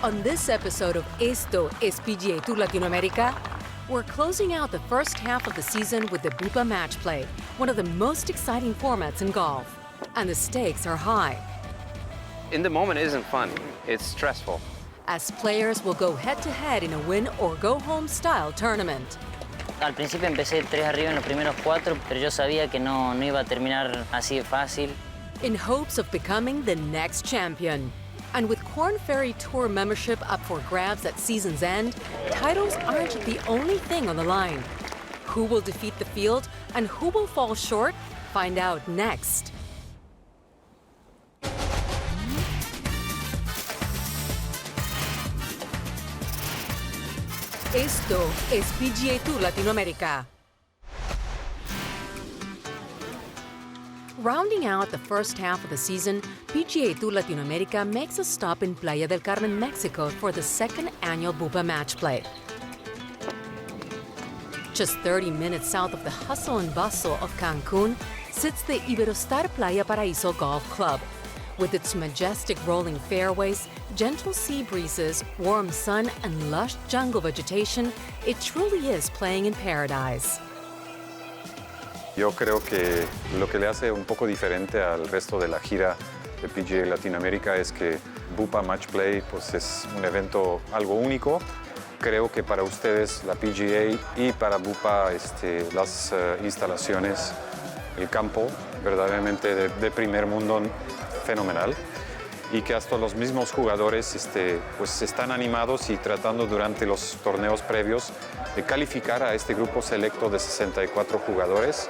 On this episode of Esto, PGA TOUR Latinoamérica, we're closing out the first half of the season with the Bupa Match Play, one of the most exciting formats in golf. And the stakes are high. In the moment, it isn't fun. It's stressful. As players will go head-to-head in a win-or-go-home style tournament. Al principio empecé 3 arriba en los primeros 4, pero yo sabía que no iba a terminar así de fácil. In hopes of becoming the next champion. And with Korn Ferry Tour membership up for grabs at season's end, titles aren't the only thing on the line. Who will defeat the field and who will fall short? Find out next. Esto es PGA TOUR Latinoamérica. Rounding out the first half of the season, PGA TOUR Latinoamérica makes a stop in Playa del Carmen, Mexico for the second annual Bupa Match Play. Just 30 minutes south of the hustle and bustle of Cancun sits the Iberostar Playa Paraíso Golf Club. With its majestic rolling fairways, gentle sea breezes, warm sun, and lush jungle vegetation, it truly is playing in paradise. Yo creo que lo que le hace un poco diferente al resto de la gira de PGA Latinoamérica es que Bupa Match Play pues es un evento algo único. Creo que para ustedes, la PGA, y para Bupa las instalaciones, el campo, verdaderamente de primer mundo, fenomenal. Y que hasta los mismos jugadores pues están animados y tratando durante los torneos previos de calificar a este grupo selecto de 64 jugadores.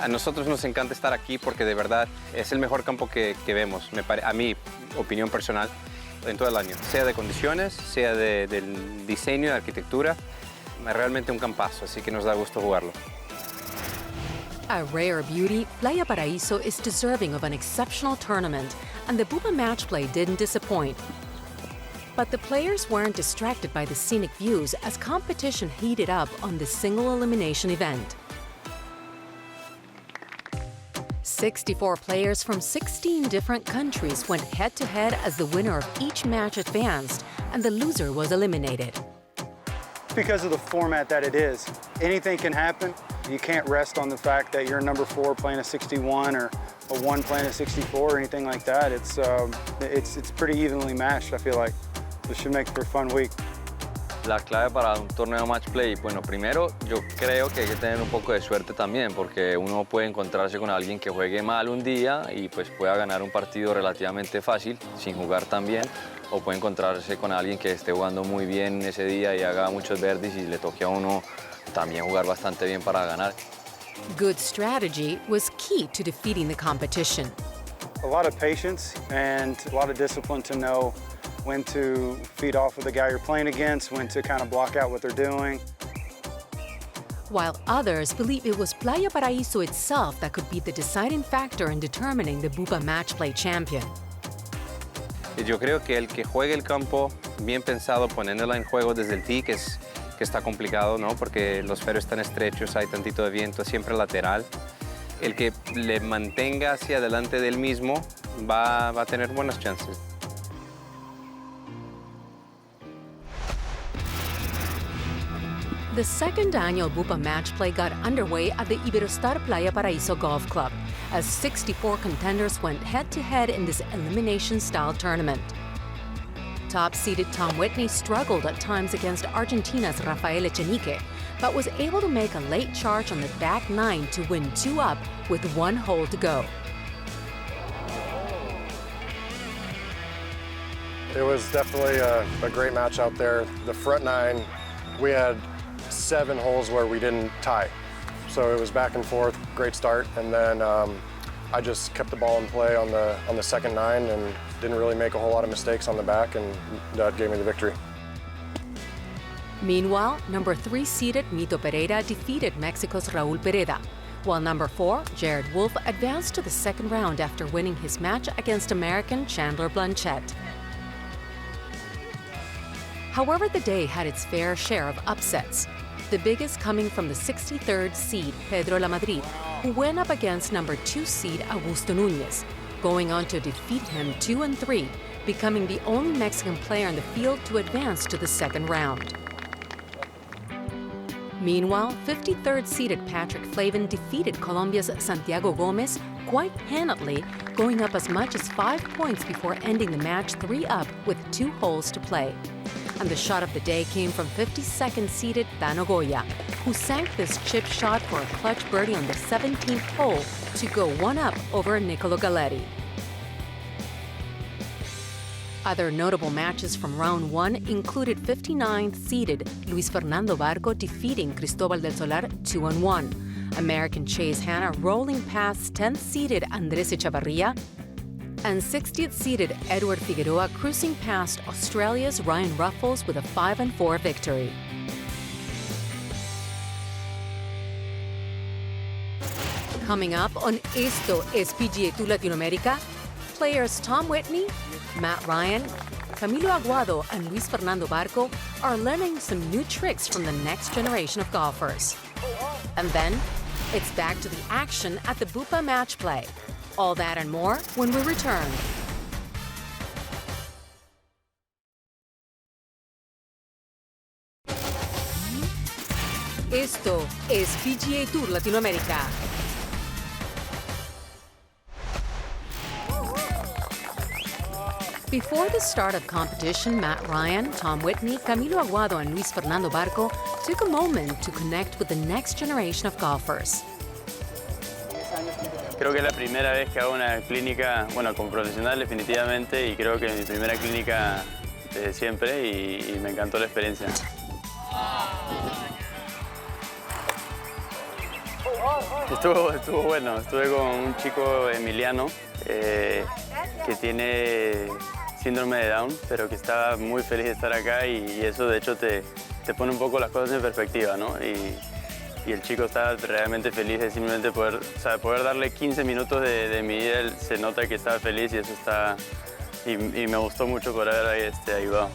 A nosotros nos encanta estar aquí porque de verdad es el mejor campo que vemos, a mi opinión personal, en todo el año. Sea de condiciones, sea del diseño, de arquitectura, es realmente un campazo, así que nos da gusto jugarlo. A rare beauty, Playa Paraíso is deserving of an exceptional tournament, and the Bupa Match Play didn't disappoint. But the players weren't distracted by the scenic views as competition heated up on this single elimination event. 64 players from 16 different countries went head-to-head as the winner of each match advanced, and the loser was eliminated. Because of the format that it is, anything can happen. You can't rest on the fact that you're number 4 playing a 61 or a 1 playing a 64 or anything like that. It's pretty evenly matched, I feel like. It should make for a fun week. La clave para un torneo match play, bueno, primero yo creo que hay que tener un poco de suerte también, porque uno puede encontrarse con alguien que juegue mal un día y pues pueda ganar un partido relativamente fácil sin jugar tan bien, o puede encontrarse con alguien que esté jugando muy bien ese día y haga muchos birdies y le toque a uno también jugar bastante bien para ganar. Good strategy was key to defeating the competition. A lot of patience and a lot of discipline to know when to feed off of the guy you're playing against, when to kind of block out what they're doing. While others believe it was Playa Paraíso itself that could be the deciding factor in determining the Bupa Match Play champion. Yo creo que el que juegue el campo bien pensado, poniéndola en juego desde el tee, que está complicado, ¿no? Porque los fairways están estrechos, hay tantito de viento, siempre lateral. El que le mantenga hacia adelante del mismo va a tener buenas chances. The second annual Bupa Match Play got underway at the Iberostar Playa Paraíso Golf Club, as 64 contenders went head-to-head in this elimination-style tournament. Top-seeded Tom Whitney struggled at times against Argentina's Rafael Echenique, but was able to make a late charge on the back nine to win 2 up with 1 hole to go. It was definitely a great match out there. The front 9, we had 7 holes where we didn't tie. So it was back and forth, great start, and then I just kept the ball in play on the second 9 and didn't really make a whole lot of mistakes on the back, and that gave me the victory. Meanwhile, number 3 seeded Mito Pereira defeated Mexico's Raúl Pereda, while number 4, Jared Wolf, advanced to the second round after winning his match against American Chandler Blanchett. However, the day had its fair share of upsets, the biggest coming from the 63rd seed Pedro Lamadrid, who went up against number 2 seed Augusto Núñez, going on to defeat him 2-3, becoming the only Mexican player in the field to advance to the second round. Meanwhile, 53rd seeded Patrick Flavin defeated Colombia's Santiago Gomez quite handily, going up as much as 5 points before ending the match 3-up with 2 holes to play. And the shot of the day came from 52nd seeded Tano Goya, who sank this chip shot for a clutch birdie on the 17th hole to go 1-up over Nicolo Galletti. Other notable matches from round 1 included 59th seeded Luis Fernando Barco defeating Cristobal del Solar 2-1, American Chase Hanna rolling past 10th seeded Andrés Echavarría, and 60th seeded Edward Figueroa cruising past Australia's Ryan Ruffles with a 5-4 victory. Coming up on Esto es PGA TOUR Latinoamérica, players Tom Whitney, Matt Ryan, Camilo Aguado, and Luis Fernando Barco are learning some new tricks from the next generation of golfers. And then, it's back to the action at the Bupa Match Play. All that and more when we return. Esto es PGA TOUR Latinoamérica. Before the start of competition, Matt Ryan, Tom Whitney, Camilo Aguado, and Luis Fernando Barco took a moment to connect with the next generation of golfers. Creo que es la primera vez que hago una clínica, bueno, con profesional definitivamente, y creo que es mi primera clínica desde siempre y me encantó la experiencia. Estuvo bueno, estuve con un chico Emiliano que tiene síndrome de Down, pero que estaba muy feliz de estar acá y eso de hecho te pone un poco las cosas en perspectiva, ¿no? Y el chico estaba realmente feliz de simplemente poder darle 15 minutos de mi vida, él se nota que estaba feliz y eso está... Y me gustó mucho por haber ayudado.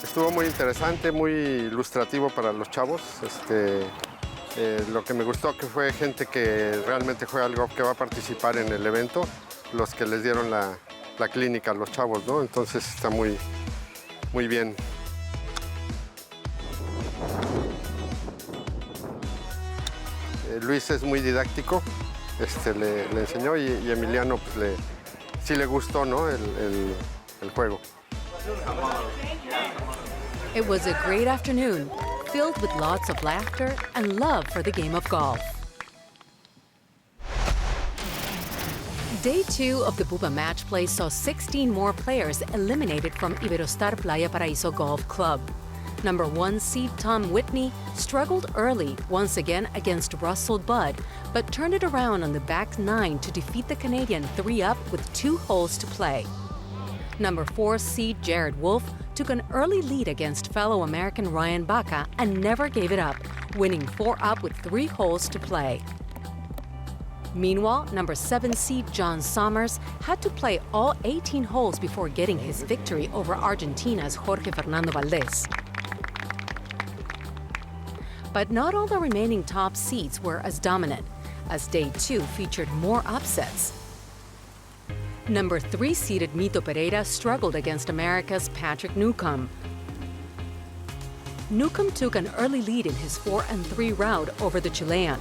Estuvo muy interesante, muy ilustrativo para los chavos. Lo que me gustó que fue gente que realmente juega al golf, que va a participar en el evento, los que les dieron la clínica a los chavos, ¿no? Entonces está muy bien. Luis es muy didáctico, le enseñó y Emiliano pues, sí le gustó, ¿no? el juego. It was a great afternoon, filled with lots of laughter and love for the game of golf. Day 2 of the Bupa Match Play saw 16 more players eliminated from Iberostar Playa Paraíso Golf Club. Number 1 seed Tom Whitney struggled early once again against Russell Budd, but turned it around on the back 9 to defeat the Canadian 3-up with 2 holes to play. Number 4 seed Jared Wolf took an early lead against fellow American Ryan Baca and never gave it up, winning 4-up with 3 holes to play. Meanwhile, number 7 seed John Summers had to play all 18 holes before getting his victory over Argentina's Jorge Fernando Valdez. But not all the remaining top seeds were as dominant, as Day 2 featured more upsets. Number 3 seeded Mito Pereira struggled against America's Patrick Newcomb. Newcomb took an early lead in his 4-3 round over the Chilean.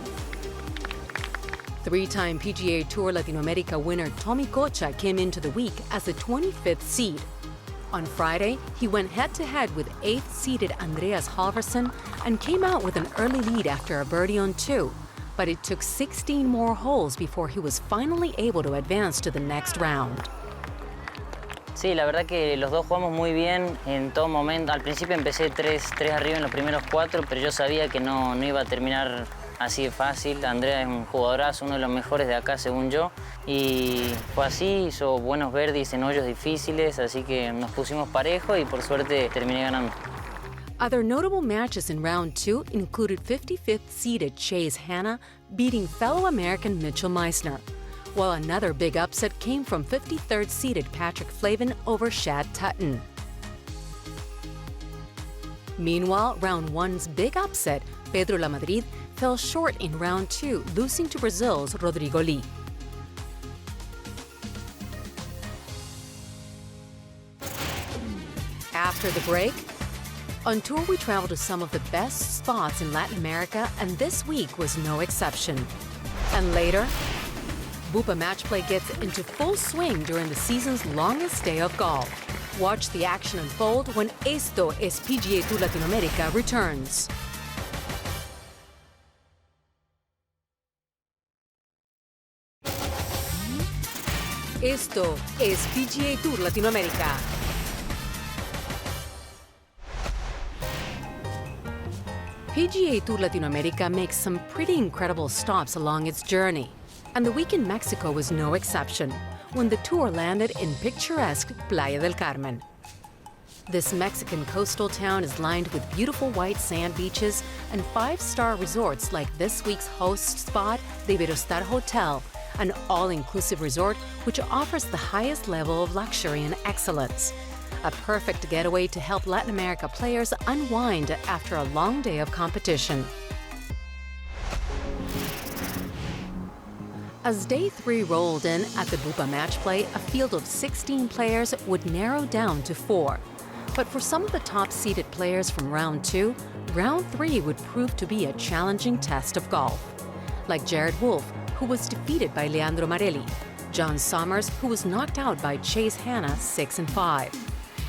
3-time PGA Tour Latinoamérica winner Tommy Cocha came into the week as the 25th seed. On Friday, he went head-to-head with 8th seeded Andreas Halverson and came out with an early lead after a birdie on 2. But it took 16 more holes before he was finally able to advance to the next round. Sí, la verdad que los dos jugamos muy bien en todo momento. Al principio empecé 3 arriba en los primeros 4, pero yo sabía que no iba a terminar así de fácil. Andrea es un jugadorazo, uno de los mejores de acá según yo. Y fue así, hizo buenos birdies en hoyos difíciles, así que nos pusimos parejo y por suerte terminé ganando. Other notable matches in round 2 included 55th seeded Chase Hanna beating fellow American Mitchell Meisner, while another big upset came from 53rd seeded Patrick Flavin over Shad Tutton. Meanwhile, round 1's big upset, Pedro Lamadrid, fell short in round 2, losing to Brazil's Rodrigo Lee. After the break, on tour we traveled to some of the best spots in Latin America, and this week was no exception. And later, Bupa Match Play gets into full swing during the season's longest day of golf. Watch the action unfold when Esto es PGA TOUR Latinoamérica returns. Esto es PGA TOUR Latinoamérica. PGA TOUR Latinoamérica makes some pretty incredible stops along its journey, and the week in Mexico was no exception when the tour landed in picturesque Playa del Carmen. This Mexican coastal town is lined with beautiful white sand beaches and five-star resorts like this week's host spot, the Iberostar Hotel, an all-inclusive resort which offers the highest level of luxury and excellence. A perfect getaway to help Latin America players unwind after a long day of competition. As day 3 rolled in at the Bupa Match Play, a field of 16 players would narrow down to 4. But for some of the top-seeded players from round 2, round 3 would prove to be a challenging test of golf. Like Jared Wolf, who was defeated by Leandro Marelli, John Summers, who was knocked out by Chase Hanna 6-5,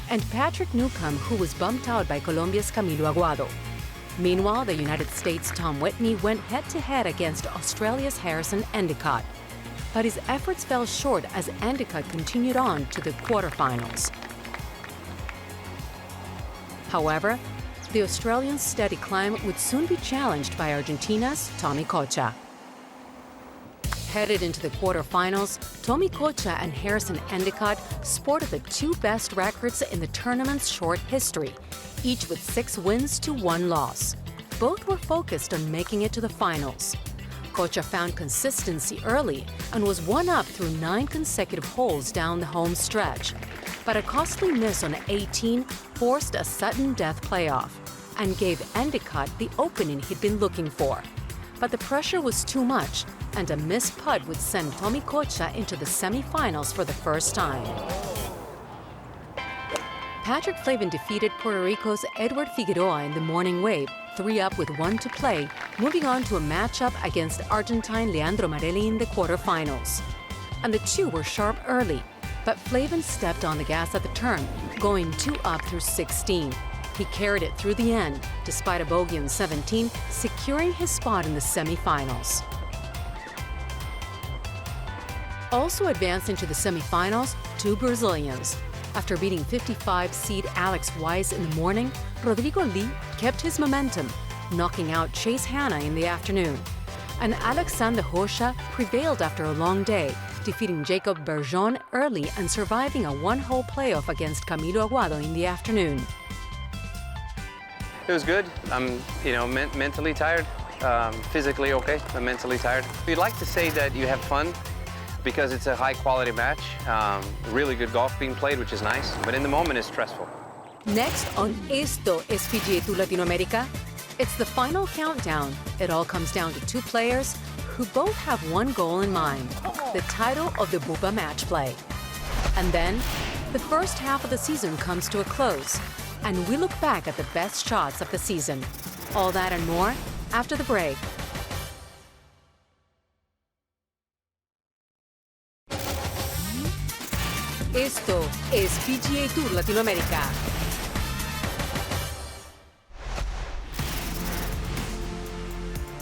and Patrick Newcomb, who was bumped out by Colombia's Camilo Aguado. Meanwhile, the United States' Tom Whitney went head-to-head against Australia's Harrison Endicott, but his efforts fell short as Endicott continued on to the quarterfinals. However, the Australian's steady climb would soon be challenged by Argentina's Tommy Kocha. Headed into the quarterfinals, Tommy Kocha and Harrison Endicott sported the 2 best records in the tournament's short history, each with 6 wins to 1 loss. Both were focused on making it to the finals. Kocha found consistency early and was one-up through 9 consecutive holes down the home stretch. But a costly miss on 18 forced a sudden death playoff and gave Endicott the opening he'd been looking for. But the pressure was too much, and a missed putt would send Tommy Kocha into the semifinals for the first time. Patrick Flavin defeated Puerto Rico's Edward Figueroa in the morning wave, 3-up with 1 to play, moving on to a matchup against Argentine Leandro Marelli in the quarterfinals. And the 2 were sharp early, but Flavin stepped on the gas at the turn, going 2-up through 16. He carried it through the end, despite a bogey on 17, securing his spot in the semifinals. Also advancing to the semifinals, 2 Brazilians. After beating 55 seed Alex Weiss in the morning, Rodrigo Lee kept his momentum, knocking out Chase Hanna in the afternoon. And Alexander Rocha prevailed after a long day, defeating Jacob Bergeron early and surviving a 1-hole playoff against Camilo Aguado in the afternoon. It was good. I'm, mentally tired. Physically okay, but mentally tired. We'd like to say that you have fun because it's a high-quality match. Really good golf being played, which is nice, but in the moment it's stressful. Next on Esto es PGA TOUR Latinoamérica, it's the final countdown. It all comes down to 2 players who both have one goal in mind, the title of the Bupa Match Play. And then, the first half of the season comes to a close, and we look back at the best shots of the season. All that and more after the break. Esto es PGA TOUR Latinoamérica.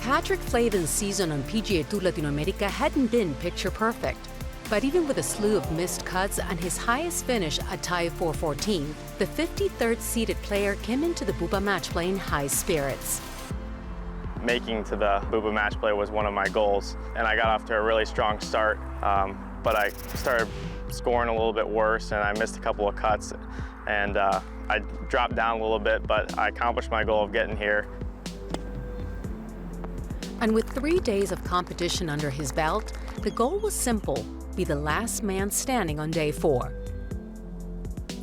Patrick Flavin's season on PGA TOUR Latinoamérica hadn't been picture perfect. But even with a slew of missed cuts and his highest finish, a tie 414, the 53rd seeded player came into the Bupa Match Play in high spirits. Making to the Bupa Match Play was one of my goals, and I got off to a really strong start, but I started scoring a little bit worse, and I missed a couple of cuts, and I dropped down a little bit, but I accomplished my goal of getting here. And with 3 days of competition under his belt, the goal was simple: be the last man standing on day 4.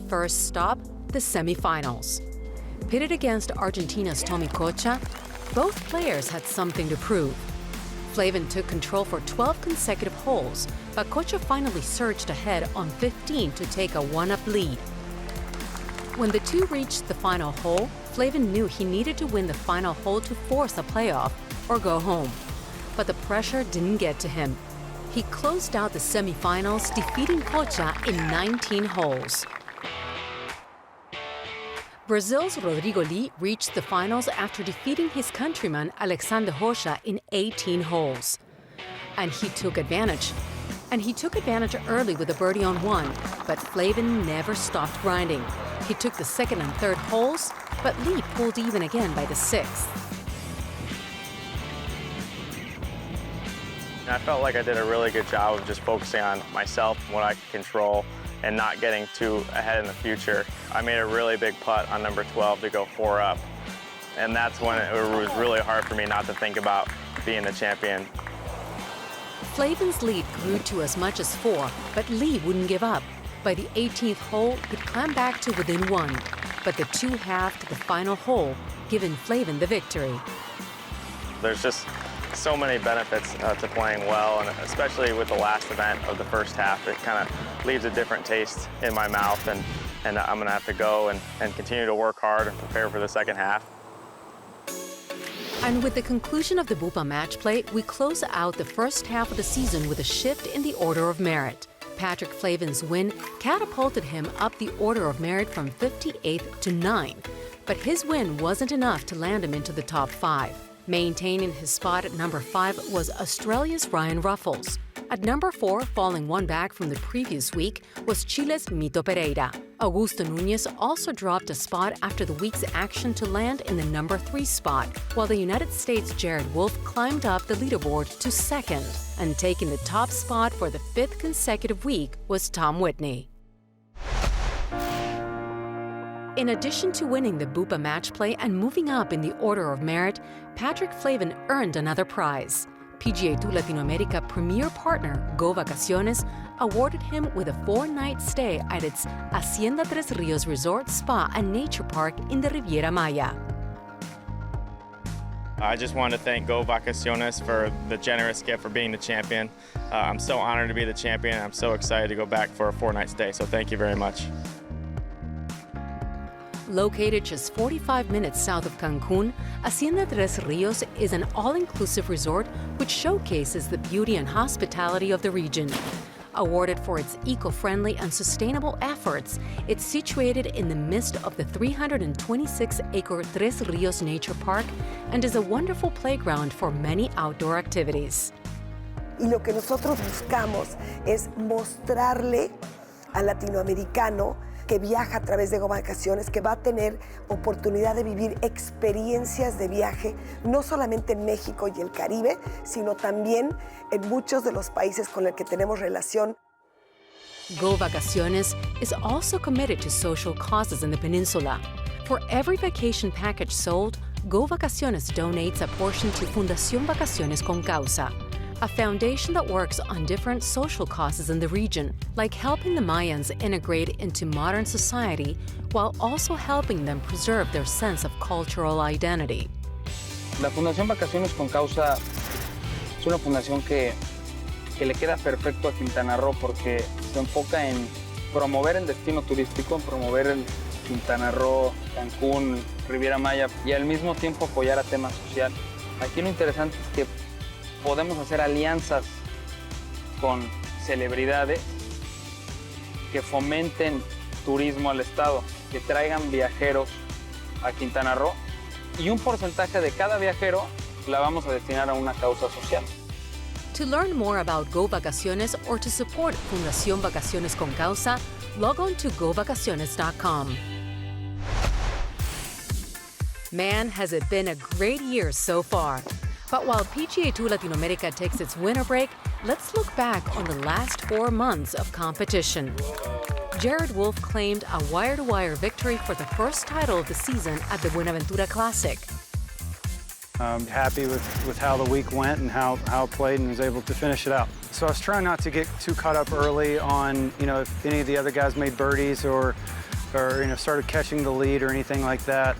First stop, the semifinals. Pitted against Argentina's Tommy Kocha, both players had something to prove. Flavin took control for 12 consecutive holes, but Cocha finally surged ahead on 15 to take a one-up lead. When the two reached the final hole, Flavin knew he needed to win the final hole to force a playoff or go home. But the pressure didn't get to him. He closed out the semifinals, defeating Cocha in 19 holes. Brazil's Rodrigo Lee reached the finals after defeating his countryman Alexander Rocha in 18 holes. And he took advantage early with a birdie on one, but Flavin never stopped grinding. He took the second and third holes, but Lee pulled even again by the sixth. I felt like I did a really good job of just focusing on myself and what I could control and not getting too ahead in the future. I made a really big putt on number 12 to go 4 up. And that's when it was really hard for me not to think about being the champion. Flavin's lead grew to as much as 4, but Lee wouldn't give up. By the 18th hole, could climb back to within 1, but the two halved the final hole, giving Flavin the victory. There's just so many benefits to playing well, and especially with the last event of the first half, it kind of leaves a different taste in my mouth, and I'm going to have to go and continue to work hard and prepare for the second half. And with the conclusion of the Bupa match play, we close out the first half of the season with a shift in the order of merit. Patrick Flavin's win catapulted him up the order of merit from 58th to 9th, but his win wasn't enough to land him into the top 5. Maintaining his spot at number 5 was Australia's Ryan Ruffles. At number 4, falling one back from the previous week, was Chile's Mito Pereira. Augusto Núñez also dropped a spot after the week's action to land in the number 3 spot, while the United States' Jared Wolf climbed up the leaderboard to 2nd, and taking the top spot for the 5th consecutive week was Tom Whitney. In addition to winning the Bupa match play and moving up in the order of merit, Patrick Flavin earned another prize. PGA TOUR Latinoamérica premier partner Go Vacaciones awarded him with a 4-night stay at its Hacienda Tres Rios Resort, Spa and Nature Park in the Riviera Maya. I just wanted to thank Go Vacaciones for the generous gift for being the champion. I'm so honored to be the champion. I'm so excited to go back for a 4-night stay, so thank you very much. Located just 45 minutes south of Cancun, Hacienda Tres Rios is an all-inclusive resort which showcases the beauty and hospitality of the region. Awarded for its eco-friendly and sustainable efforts, it's situated in the midst of the 326-acre Tres Rios Nature Park and is a wonderful playground for many outdoor activities. Y lo que nosotros buscamos es mostrarle al latinoamericano que viaja a través de Go Vacaciones, que va a tener oportunidad de vivir experiencias de viaje, no solamente en México y el Caribe, sino también en muchos de los países con los que tenemos relación. Go Vacaciones is also committed to social causes in the peninsula. For every vacation package sold, Go Vacaciones donates a portion to Fundación Vacaciones con Causa, a foundation that works on different social causes in the region, like helping the Mayans integrate into modern society while also helping them preserve their sense of cultural identity. La Fundación Vacaciones con Causa es una fundación que le queda perfecto a Quintana Roo porque se enfoca en promover el destino turístico, promover el Quintana Roo, Cancún, Riviera Maya y al mismo tiempo apoyar a temas sociales. Aquí lo interesante es que podemos hacer alianzas con celebridades que fomenten turismo al estado, que traigan viajeros a Quintana Roo y un porcentaje de cada viajero la vamos a destinar a una causa social. To learn more about Go Vacaciones or to support Fundación Vacaciones con Causa, log on to govacaciones.com. Man, has it been a great year so far. But while PGA TOUR Latinoamérica takes its winter break, let's look back on the last 4 months of competition. Jared Wolf claimed a wire-to-wire victory for the first title of the season at the Buenaventura Classic. I'm happy with how the week went and how it played and was able to finish it out. So I was trying not to get too caught up early on, if any of the other guys made birdies or started catching the lead or anything like that.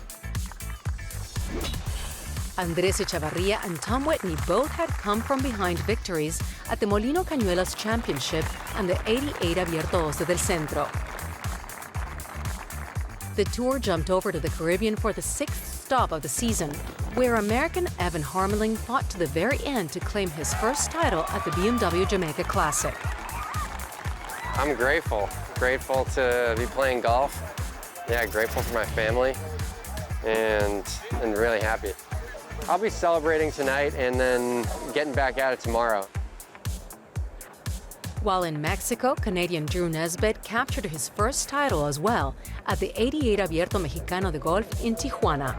Andrés Echavarría and Tom Whitney both had come from behind victories at the Molino Cañuelas Championship and the 88 Abierto Oste del Centro. The tour jumped over to the Caribbean for the 6th stop of the season, where American Evan Harmeling fought to the very end to claim his first title at the BMW Jamaica Classic. I'm grateful to be playing golf. Yeah, grateful for my family and really happy. I'll be celebrating tonight and then getting back at it tomorrow. While in Mexico, Canadian Drew Nesbitt captured his first title as well at the 88 Abierto Mexicano de Golf in Tijuana.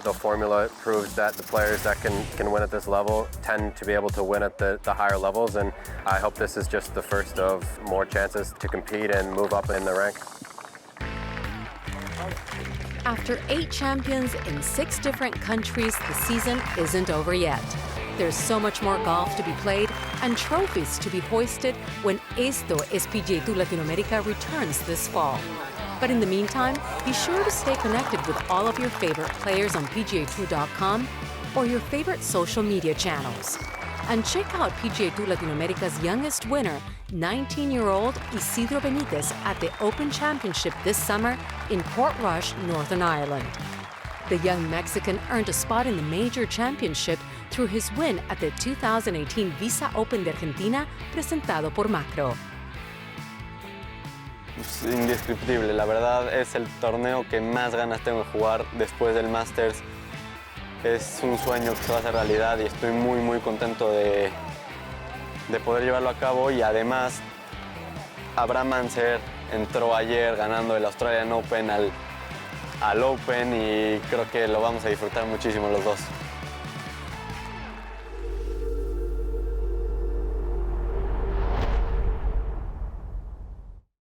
The formula proves that the players that can win at this level tend to be able to win at the higher levels, and I hope this is just the first of more chances to compete and move up in the rank. After 8 champions in 6 different countries, the season isn't over yet. There's so much more golf to be played and trophies to be hoisted when Esto es PGA TOUR Latinoamérica returns this fall. But in the meantime, be sure to stay connected with all of your favorite players on PGAtour.com or your favorite social media channels. And check out PGA TOUR Latinoamérica's youngest winner, 19-year-old Isidro Benitez, at the Open Championship this summer in Portrush, Northern Ireland. The young Mexican earned a spot in the Major Championship through his win at the 2018 Visa Open de Argentina, presentado por Macro. Es indescriptible, la verdad es el torneo que más ganas tengo de jugar después del Masters. Es un sueño que se va a hacer realidad y estoy muy contento de poder llevarlo a cabo, y además Abraham Ancer entró ayer ganando el Australian Open al Open y creo que lo vamos a disfrutar muchísimo los dos.